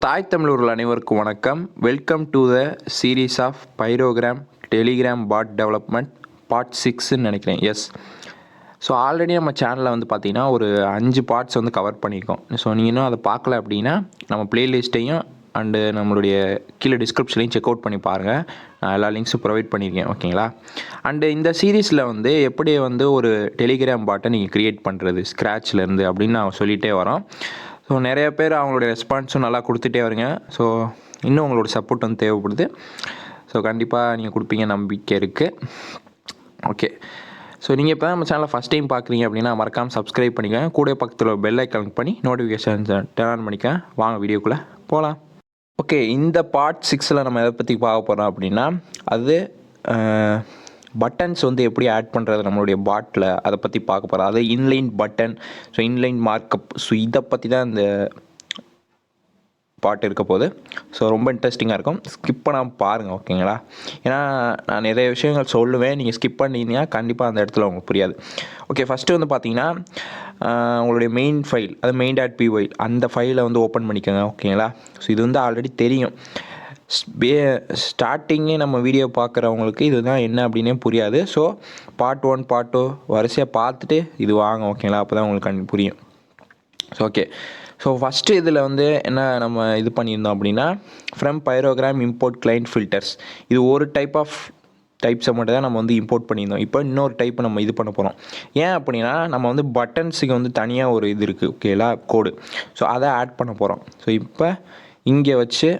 தாய் தமிழர்கள் அனைவருக்கும் வணக்கம். Welcome to the series of Pyrogram Telegram bot development part 6ன்னு நினைக்கிறேன். எஸ். ஸோ ஆல்ரெடி நம்ம சேனலில் வந்து பார்த்திங்கன்னா ஒரு 5 பார்ட்ஸ் வந்து கவர் பண்ணியிருக்கோம். ஸோ நீங்கள் இன்னும் அதை பார்க்கல அப்படின்னா நம்ம ப்ளேலிஸ்ட்டையும் அண்டு நம்மளுடைய கீழே டிஸ்கிரிப்ஷன்லையும் செக் அவுட் பண்ணி பாருங்கள். நான் எல்லா லிங்க்ஸும் ப்ரொவைட் பண்ணியிருக்கேன். ஓகேங்களா? அண்டு இந்த சீரீஸில் வந்து எப்படி வந்து ஒரு டெலிகிராம் பாட்டை நீங்கள் க்ரியேட் பண்ணுறது ஸ்க்ராட்ச்லேருந்து அப்படின்னு நான் சொல்லிகிட்டே வரோம். ஸோ நிறைய பேர் அவங்களுடைய ரெஸ்பான்ஸும் நல்லா கொடுத்துட்டே வருங்க. ஸோ இன்னும் உங்களோட சப்போர்ட் வந்து தேவைப்படுது. ஸோ கண்டிப்பாக நீங்கள் கொடுப்பீங்க நம்பிக்கை இருக்குது. ஓகே. ஸோ நீங்கள் இப்போ தான் நம்ம சேனலை ஃபஸ்ட் டைம் பார்க்குறீங்க அப்படின்னா மறக்காமல் சப்ஸ்கிரைப் பண்ணிக்கோங்க. கூட பக்கத்தில் பெல் ஐக்கான் கிளிக் பண்ணி நோட்டிஃபிகேஷன்ஸை டர்ன் ஆன் பண்ணிக்கோங்க. வாங்க வீடியோக்குள்ளே போகலாம். ஓகே, இந்த பார்ட் 6ல் நம்ம எதை பற்றி பார்க்க போகிறோம் அப்படின்னா அது பட்டன்ஸ் வந்து எப்படி ஆட் பண்ணுறது நம்மளுடைய பாட்டில் அதை பற்றி பார்க்க போகிறோம். அது inline button, so inline markup, so இதை பற்றி தான் இந்த பாட்டு இருக்க போகுது. ஸோ ரொம்ப இன்ட்ரெஸ்டிங்காக இருக்கும். ஸ்கிப் பண்ணாமல் பாருங்கள். ஓகேங்களா? ஏன்னா நான் நிறைய விஷயங்கள் சொல்லுவேன், நீங்கள் ஸ்கிப் பண்ணிங்கன்னா கண்டிப்பாக அந்த இடத்துல உங்களுக்கு புரியாது. ஓகே, ஃபஸ்ட்டு வந்து பார்த்தீங்கன்னா உங்களுடைய மெயின் ஃபைல், அது main.py அந்த ஃபைலை வந்து ஓப்பன் பண்ணிக்கோங்க. ஓகேங்களா? ஸோ இது வந்து ஆல்ரெடி தெரியும். ஸ்டார்டிங்கே நம்ம வீடியோ பார்க்குறவங்களுக்கு இதுதான் என்ன அப்படின்னே புரியாது. ஸோ பார்ட் 1 பார்ட் 2 வரிசையாக பார்த்துட்டு இது வாங்க. ஓகேங்களா? அப்போ தான் உங்களுக்கு புரியும். So okay. ஸோ ஃபஸ்ட்டு இதில் வந்து என்ன நம்ம இது பண்ணியிருந்தோம் அப்படின்னா ஃப்ரம் பைரோகிராம் இம்போர்ட் கிளைண்ட் ஃபில்டர்ஸ், இது ஒரு டைப்ஸை மட்டும் தான் நம்ம வந்து இம்போர்ட் பண்ணியிருந்தோம். இப்போ இன்னொரு டைப்பை நம்ம இது பண்ண போகிறோம். ஏன் அப்படின்னா நம்ம வந்து பட்டன்ஸுக்கு வந்து தனியாக ஒரு இது இருக்குது. ஓகேங்களா? கோடு. ஸோ அதை ஆட் பண்ண போகிறோம். ஸோ இப்போ இங்கே வச்சு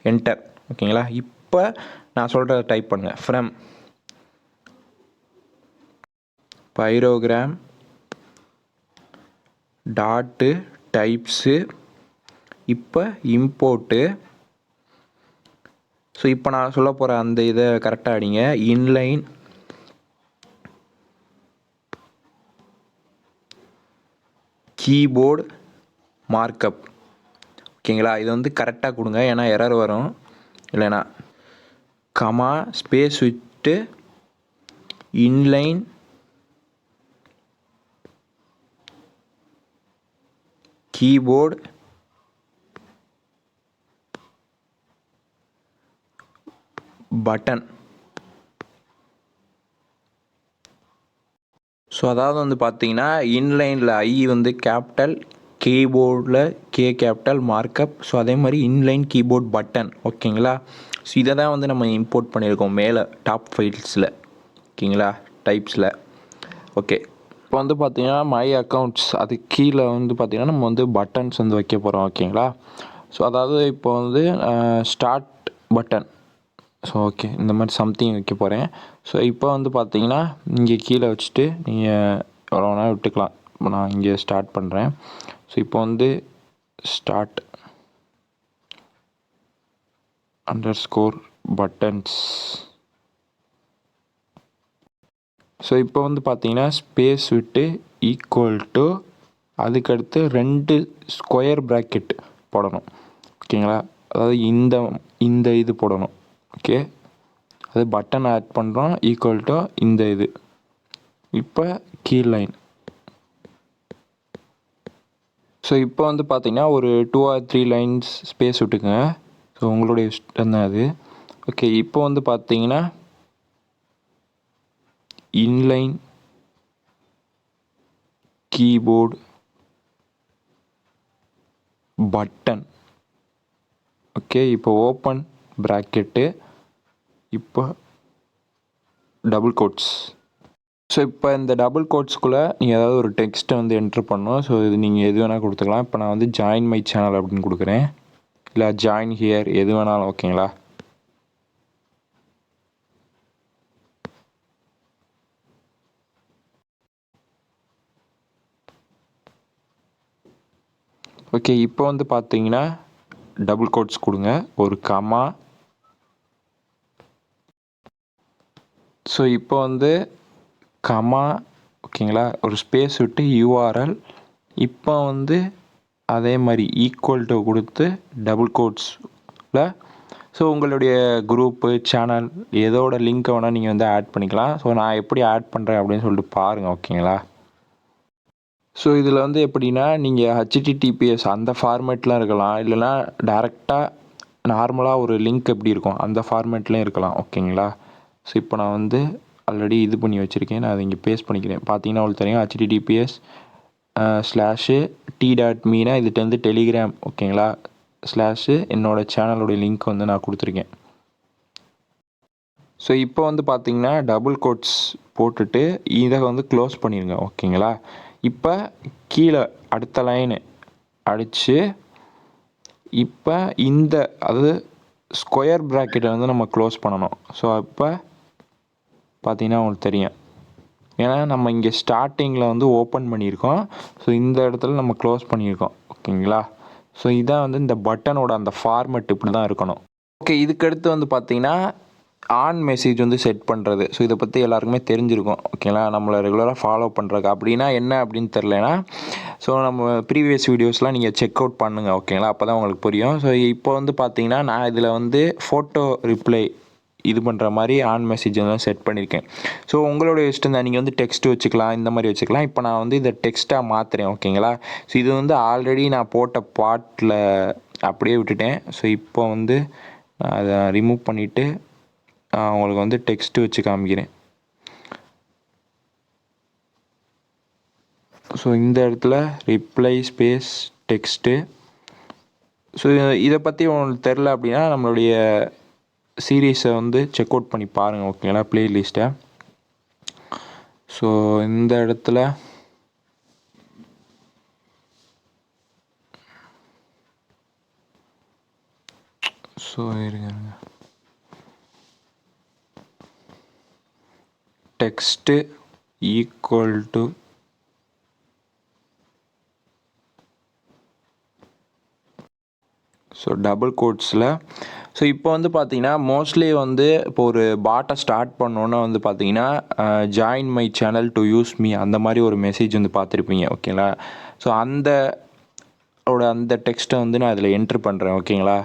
என்டர். ஓகேங்களா? இப்போ நான் சொல்கிறத டைப் பண்ணுங்கள். ஃப்ரம் பைரோகிராம் டாட்டு டைப்ஸு, இப்போ இம்போர்ட்டு. ஸோ இப்போ நான் சொல்ல போகிற அந்த இதை கரெக்டாக அடிங்க. Inline keyboard markup. ஓகேங்களா? இது வந்து கரெக்டாக கொடுங்க, ஏன்னா எரர் வரும் இல்லைனா. கமா ஸ்பேஸ் விட்டு இன்லைன் கீபோர்டு பட்டன். ஸோ அதாவது வந்து பார்த்தீங்கன்னா இன்லைனில் ஐ வந்து கேபிட்டல், கீபோர்டில் கே கேபிட்டல், மார்க்கப். ஸோ அதே மாதிரி இன்லைன் கீபோர்ட் பட்டன். ஓகேங்களா? ஸோ இதை தான் வந்து நம்ம இம்போர்ட் பண்ணியிருக்கோம் மேலே டாப் ஃபைல்ஸில். ஓகேங்களா? டைப்ஸில். ஓகே. இப்போ வந்து பார்த்தீங்கன்னா மை அக்கௌண்ட்ஸ், அது கீழே வந்து பார்த்தீங்கன்னா நம்ம வந்து பட்டன்ஸ் வந்து வைக்க போகிறோம். ஓகேங்களா? ஸோ அதாவது இப்போ வந்து ஸ்டார்ட் பட்டன். ஸோ ஓகே, இந்த மாதிரி சம்திங் வைக்க போகிறேன். ஸோ இப்போ வந்து பார்த்தீங்கன்னா இங்கே கீழே வச்சுட்டு நீங்கள் எவ்வளோ வேணாலும் விட்டுக்கலாம். இப்போ நான் இங்கே ஸ்டார்ட் பண்ணுறேன். ஸோ இப்போ வந்து ஸ்டார்ட் அண்டர்ஸ்கோர் பட்டன்ஸ். ஸோ இப்போ வந்து பார்த்தீங்கன்னா ஸ்பேஸ் விட்டு ஈக்குவல் டு, அதுக்கடுத்து 2 ஸ்கொயர் ப்ராக்கெட் போடணும். ஓகேங்களா? அதாவது இந்த இது போடணும். ஓகே, அது பட்டன் ஆட் பண்ணுறோம். ஈக்குவல் டு இந்த இது. இப்போ கீழ் லைன். ஸோ இப்போ வந்து பார்த்தீங்கன்னா ஒரு 2 or 3 லைன்ஸ் ஸ்பேஸ் விட்டுக்குங்க. ஸோ உங்களுடைய இஷ்டம் தான் அது. ஓகே, இப்போ வந்து பார்த்தீங்கன்னா இன்லைன் கீபோர்டு பட்டன். ஓகே, இப்போ ஓப்பன் ப்ராக்கெட்டு, இப்போ டபுள் கோட்ஸ். ஸோ இப்போ இந்த டபுள் கோட்ஸ்குள்ளே நீங்கள் ஏதாவது ஒரு டெக்ஸ்ட்டை வந்து என்ட்ரு பண்ணணும். ஸோ இது நீங்கள் எது வேணால் கொடுத்துக்கலாம். இப்போ நான் வந்து ஜாயின் மை சேனல் அப்படின்னு கொடுக்குறேன், இல்லை ஜாயின் ஹியர், எது வேணாலும். ஓகேங்களா? ஓகே, இப்போ வந்து பார்த்தீங்கன்னா டபுள் கோட்ஸ் கொடுங்க, ஒரு கமா. ஸோ இப்போ வந்து கமா. ஓகேங்களா? ஒரு ஸ்பேஸ் விட்டு யூஆர்எல். இப்போ வந்து அதே மாதிரி ஈக்குவல் டு கொடுத்து டபுள் கோட்ஸில். ஸோ உங்களுடைய குரூப்பு, சேனல் எதோட லிங்க்கை வேணால் நீங்கள் வந்து ஆட் பண்ணிக்கலாம். ஸோ நான் எப்படி ஆட் பண்ணுறேன் அப்படின்னு சொல்லிட்டு பாருங்கள். ஓகேங்களா? ஸோ இதில் வந்து எப்படின்னா நீங்கள் ஹெச்டிடிபிஎஸ் அந்த ஃபார்மேட்லாம் இருக்கலாம், இல்லைனா டேரெக்டாக நார்மலாக ஒரு லிங்க் எப்படி இருக்கும் அந்த ஃபார்மேட்லேயும் இருக்கலாம். ஓகேங்களா. ஸோ இப்போ நான் வந்து ஆல்ரெடி இது பண்ணி வச்சுருக்கேன், நான் அதை இங்கே பேஸ்ட் பண்ணிக்கிறேன். பார்த்தீங்கன்னா உங்களுக்கு தெரியும் ஹெச்டிடிபிஎஸ் /t.me இதுட்டு வந்து டெலிகிராம். ஓகேங்களா. என்னோடய சேனலோடைய லிங்க் வந்து நான் கொடுத்துருக்கேன். ஸோ இப்போ வந்து பார்த்தீங்கன்னா டபுள் கோட்ஸ் போட்டுட்டு இதை வந்து க்ளோஸ் பண்ணிடுங்க. ஓகேங்களா. இப்போ கீழே அடுத்த லைனு அடித்து இப்போ இந்த அது ஸ்கொயர் ப்ராக்கெட்டை வந்து நம்ம க்ளோஸ் பண்ணணும். ஸோ இப்போ பார்த்தீங்கன்னா உங்களுக்கு தெரியும், ஏன்னா நம்ம இங்கே ஸ்டார்டிங்கில் வந்து ஓப்பன் பண்ணியிருக்கோம். ஸோ இந்த இடத்துல நம்ம க்ளோஸ் பண்ணியிருக்கோம். ஓகேங்களா. ஸோ இதான் வந்து இந்த பட்டனோட அந்த ஃபார்மெட் இப்படி தான் இருக்கணும். ஓகே, இதுக்கடுத்து வந்து பார்த்தீங்கன்னா ஆன் மெசேஜ் வந்து செட் பண்ணுறது. ஸோ இதை பற்றி எல்லாருக்குமே தெரிஞ்சிருக்கும். ஓகேங்களா. நம்மளை ரெகுலராக ஃபாலோ பண்ணுறக்கு அப்படின்னா என்ன அப்படின்னு தெரிலனா, ஸோ நம்ம ப்ரீவியஸ் வீடியோஸ்லாம் நீங்கள் செக் அவுட் பண்ணுங்கள். ஓகேங்களா. அப்போ தான் உங்களுக்கு புரியும். ஸோ இப்போ வந்து பார்த்தீங்கன்னா நான் இதில் வந்து ஃபோட்டோ ரிப்ளை இது பண்ணுற மாதிரி ஆன் மெசேஜ் வந்து செட் பண்ணியிருக்கேன். ஸோ உங்களோட இஷ்டம் தான், நீங்கள் வந்து டெக்ஸ்ட் வச்சுக்கலாம், இந்த மாதிரி வச்சுக்கலாம். இப்போ நான் வந்து இதை டெக்ஸ்ட்டாக மாற்றுறேன். ஓகேங்களா. ஸோ இது வந்து ஆல்ரெடி நான் போட்ட பாட்டில் அப்படியே விட்டுட்டேன். ஸோ இப்போ வந்து நான் அதை ரிமூவ் பண்ணிவிட்டு உங்களுக்கு வந்து டெக்ஸ்ட்டு வச்சு காமிக்கிறேன். ஸோ இந்த இடத்துல ரிப்ளை ஸ்பேஸ் டெக்ஸ்ட்டு. ஸோ இதை பற்றி உங்களுக்கு தெரில அப்படின்னா நம்மளுடைய சீரீஸை வந்து செக் அவுட் பண்ணி பாருங்கள். ஓகேங்களா. ப்ளேலிஸ்ட்டை. ஸோ இந்த இடத்துல ஸோ இருங்க text equal to so double கோட்ஸில். ஸோ இப்போ வந்து பார்த்தீங்கன்னா மோஸ்ட்லி வந்து இப்போ ஒரு பாட்டை ஸ்டார்ட் பண்ணோன்னே வந்து பார்த்தீங்கன்னா join my channel to use me அந்த மாதிரி ஒரு மெசேஜ் வந்து பார்த்துருப்பீங்க. ஓகேங்களா. ஸோ அந்த டெக்ஸ்ட்டை வந்து நான் இதில் என்ட்ரு பண்ணுறேன். ஓகேங்களா.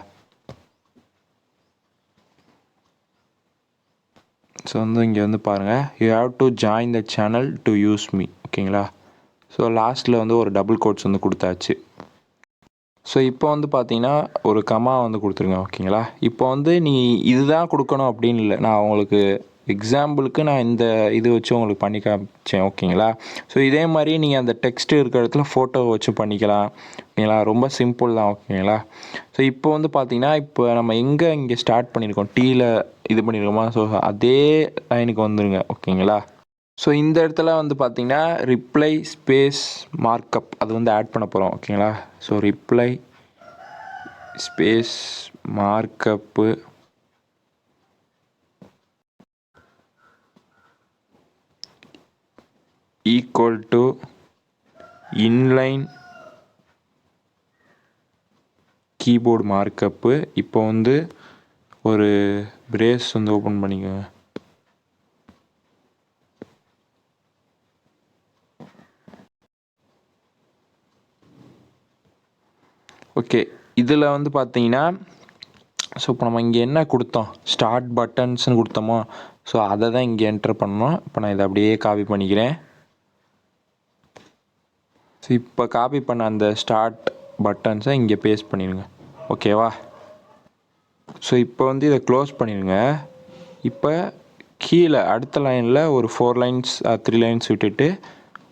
ஸோ வந்து இங்கே வந்து பாருங்கள், you have to join the channel to use me. ஓகேங்களா. ஸோ லாஸ்ட்டில் வந்து ஒரு டபுள் கோட்ஸ் வந்து கொடுத்தாச்சு. ஸோ இப்போ வந்து பார்த்தீங்கன்னா ஒரு கமா வந்து கொடுத்துருங்க. ஓகேங்களா. இப்போ வந்து நீ இதுதான் கொடுக்கணும் அப்படின்னு இல்லை, நான் உங்களுக்கு எக்ஸாம்பிளுக்கு நான் இந்த இது வச்சு உங்களுக்கு பண்ணி காமிச்சேன். ஓகேங்களா. ஸோ இதே மாதிரி நீங்கள் அந்த டெக்ஸ்ட் இருக்கிற இடத்துல ஃபோட்டோ வச்சு பண்ணிக்கலாம். ஓகேங்களா. ரொம்ப சிம்பிள் தான். ஓகேங்களா. ஸோ இப்போ வந்து பார்த்தீங்கன்னா இப்போ நம்ம இங்கே ஸ்டார்ட் பண்ணியிருக்கோம், டீயில் இது பண்ணியிருக்கோமா. ஸோ அதே லைனுக்கு வந்துடுங்க. ஓகேங்களா. ஸோ இந்த இடத்துல வந்து பார்த்தீங்கன்னா ரிப்ளை ஸ்பேஸ் மார்க்கப் அது வந்து ஆட் பண்ண போகிறோம். ஓகேங்களா. So reply space markup equal to inline keyboard markup. இப்போ வந்து ஒரு பிரேஸ் வந்து ஓப்பன் பண்ணிக்கோங்க. ஓகே, இதில் வந்து பார்த்தீங்கன்னா ஸோ இப்போ நம்ம இங்கே என்ன கொடுத்தோம், ஸ்டார்ட் பட்டன்ஸ்னு கொடுத்தோமோ. ஸோ அதை தான் இங்கே என்ட்ரு பண்ணோம். இப்போ நான் இதை அப்படியே காப்பி பண்ணிக்கிறேன். ஸோ இப்போ காப்பி பண்ண அந்த ஸ்டார்ட் பட்டன்ஸை இங்கே பேஸ்ட் பண்ணிடுங்க. ஓகேவா. ஸோ இப்போ வந்து இதை க்ளோஸ் பண்ணிடுங்க. இப்போ கீழே அடுத்த லைனில் ஒரு 4 லைன்ஸ் 3 லைன்ஸ் விட்டுட்டு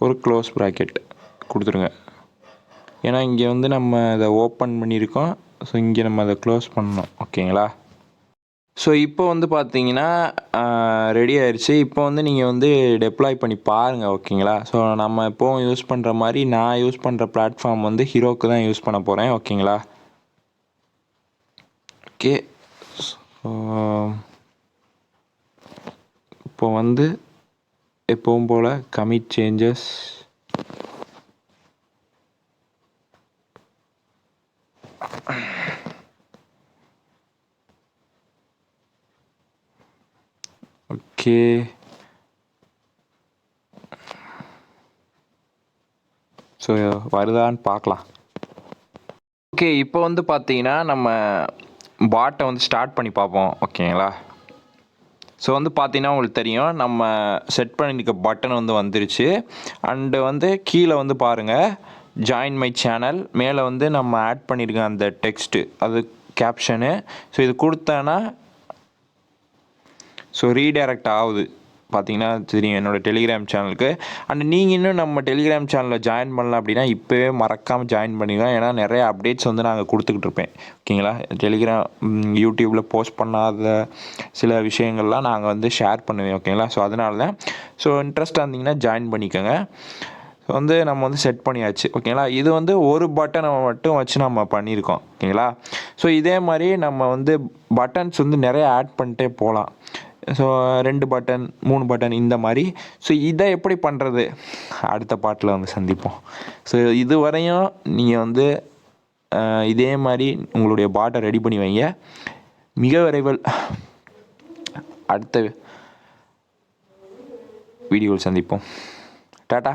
ஒரு க்ளோஸ் ப்ராக்கெட் கொடுத்துருங்க. ஏன்னா இங்கே வந்து நம்ம அதை ஓப்பன் பண்ணியிருக்கோம். ஸோ இங்கே நம்ம அதை க்ளோஸ் பண்ணணும். ஓகேங்களா. ஸோ இப்போ வந்து பார்த்தீங்கன்னா ரெடி ஆயிடுச்சு. இப்போ வந்து நீங்கள் வந்து டெப்ளாய் பண்ணி பாருங்கள். ஓகேங்களா. ஸோ நம்ம எப்போவும் யூஸ் பண்ணுற மாதிரி நான் யூஸ் பண்ணுற பிளாட்ஃபார்ம் வந்து ஹீரோக்கு தான் யூஸ் பண்ண போகிறேன். ஓகேங்களா. ஓகே. ஸோ இப்போ வந்து எப்பவும் போல் கமிட் சேஞ்சஸ் ஓகே. ஸோ வருதான்னு பார்க்கலாம். ஓகே, இப்போ வந்து பார்த்தீங்கன்னா நம்ம பாட்டை வந்து ஸ்டார்ட் பண்ணி பார்ப்போம். ஓகேங்களா. ஸோ வந்து பார்த்தீங்கன்னா உங்களுக்கு தெரியும் நம்ம செட் பண்ணியிருக்க பட்டன் வந்து வந்துருச்சு. அண்டு வந்து கீழே வந்து பாருங்கள் ஜாயின் மை சேனல், மேலே வந்து நம்ம ஆட் பண்ணியிருக்க அந்த டெக்ஸ்ட்டு அது கேப்ஷனு. ஸோ இது கொடுத்தேன்னா ஸோ ரீடைரக்ட் ஆகுது பார்த்தீங்கன்னா தெரியும் என்னோடய டெலிகிராம் சேனலுக்கு. அண்ட் நீங்கள் இன்னும் நம்ம டெலிகிராம் சேனலில் ஜாயின் பண்ணலாம் அப்படின்னா இப்போவே மறக்காமல் ஜாயின் பண்ணிக்கலாம். ஏன்னா நிறைய அப்டேட்ஸ் வந்து நாங்கள் கொடுத்துக்கிட்டு இருப்பேன். ஓகேங்களா, டெலிகிராம் யூடியூப்பில் போஸ்ட் பண்ணாத சில விஷயங்கள்லாம் நாங்கள் வந்து ஷேர் பண்ணுவேன். ஓகேங்களா, ஸோ அதனால தான். ஸோ இன்ட்ரெஸ்ட்டாக இருந்தீங்கன்னா ஜாயின் பண்ணிக்கோங்க. ஸோ வந்து நம்ம வந்து செட் பண்ணியாச்சு. ஓகேங்களா, இது வந்து ஒரு பட்டனை மட்டும் வச்சு நம்ம பண்ணியிருக்கோம். ஓகேங்களா, ஸோ இதே மாதிரி நம்ம வந்து பட்டன்ஸ் வந்து நிறைய ஆட் பண்ணிட்டே போகலாம். ஸோ 2 பட்டன் 3 பட்டன் இந்த மாதிரி. ஸோ இதை எப்படி பண்ணுறது அடுத்த பாட்டில் வந்து சந்திப்போம். ஸோ இதுவரையும் நீங்கள் வந்து இதே மாதிரி உங்களுடைய பாட்டை ரெடி பண்ணி வைங்க. மிக விரைவில் அடுத்த வீடியோவில் சந்திப்போம். டாட்டா.